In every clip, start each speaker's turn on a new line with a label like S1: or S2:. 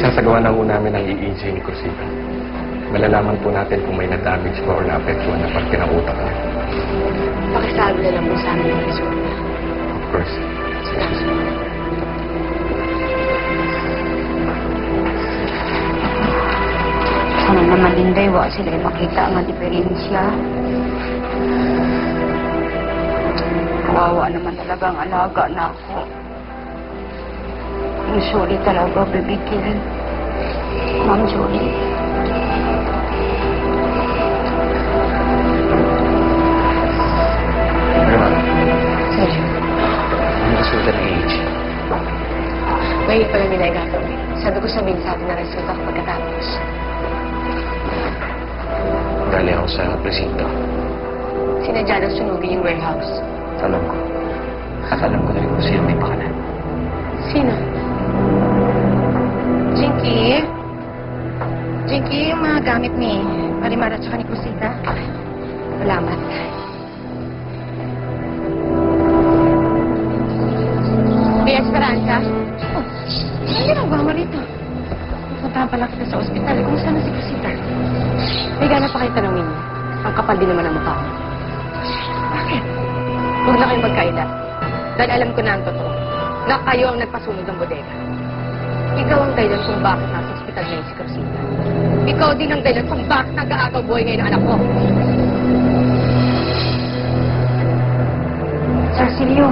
S1: Sasagawa na ho namin ang EEG ni Crucita. Malalaman po natin kung may na-damage pa o na-apektuhan na parte ng utak niya.
S2: Pakisabi na lang po sa amin yung resulta.
S1: Of course.
S3: Sana naman din day, wa sila makita ang diferensya. Kawawa naman talaga ang alaga na ako. I'm sorry talaga, baby Kirin. Ma'am, sorry.
S1: Herman,
S2: Sir,
S1: ano resulta ng EEG?
S2: ngayon pala nila yung gagawin. Sabi ko sabihin sa atin na resulta ko pagkatapos.
S1: Galing ako sa presinto.
S2: Sinadya na sunugin yung warehouse.
S1: Alam ko. At alam ko na rin kung sino may pakanan.
S2: Sino? Jinky? Jinky, yung mga gamit ni Marimar at saka ni Crucita. Salamat. May Esperanza? Oh, ano ginagawa mo rito? Pupuntahan pala kita sa ospital. Kumusta na si Crucita? May gana pa kayo tanongin niya. Ang kapal din naman ang mukha mo. Bakit? Huwag na kayong magkaila. Dahil alam ko na ang totoo. Na kayo ang nagpasunod ng bodega. Ikaw ang dahilan kung bakit nasa ospital ngayon si Crucita. Ikaw din ang dahilan kung bakit nag-aagaw buhay ngayon ang anak ko.
S3: Sir Silio,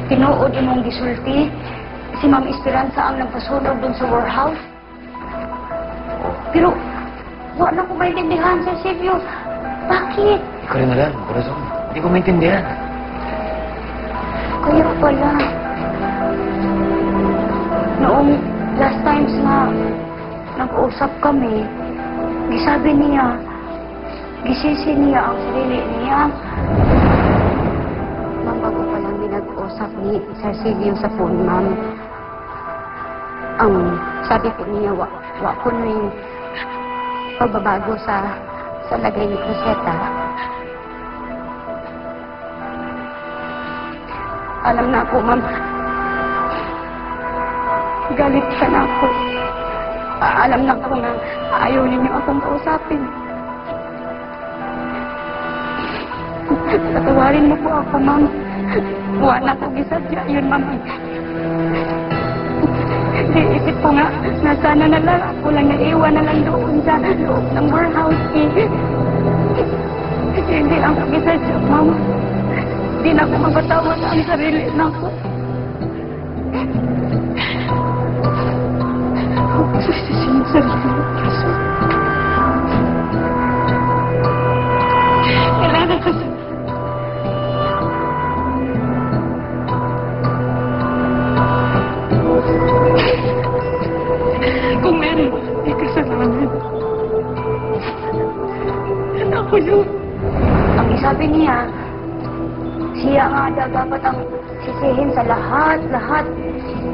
S3: tinuod mong gisulti. Si Ma'am Esperanza ang nagpasunog dun sa warehouse. Pero, wala ko maintindihan, Sir Silvio. Bakit?
S1: Ikaw rin na lang, Corazon. Hindi ko maintindihan.
S3: Kaya pala. Noong last times na nag-uusap kami, gisabi niya, gisisi niya ang sarili niya. Ma'am, bago pa lang nag-uusap ni Sir Silvio sa phone, ma'am. Ang sabi po niya, wa ko na yung pagbabago sa lagay ni Crucita. Alam na ako, ma'am. Galit ka na ako. Alam na ako na ayaw ninyo akong kausapin. Patawarin mo po ako, ma'am. Wala ko gisadya yun, ma'am. Iisip ko nga na sana na lang ako lang naiwan na lang doon sa loob ng warehouse. Hindi lang kami sadya, ma'am. Hindi na ako mapatawad ang sarili na ako. Kailangan ko sa... Kung meron, may kasalanan. Ako yun. Ang sabi niya, siya nga dapat ang sisihin sa lahat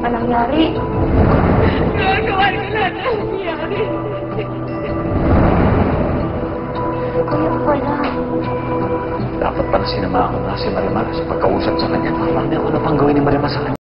S3: na nangyari.
S2: Gagawa ko lahat na nangyari.
S3: Kaya pala.
S1: Dapat pala sinamahan ko nga si Marimar sa pagkausap sa kanya. Parang may ano pang gawin ni Marimar sa kanya.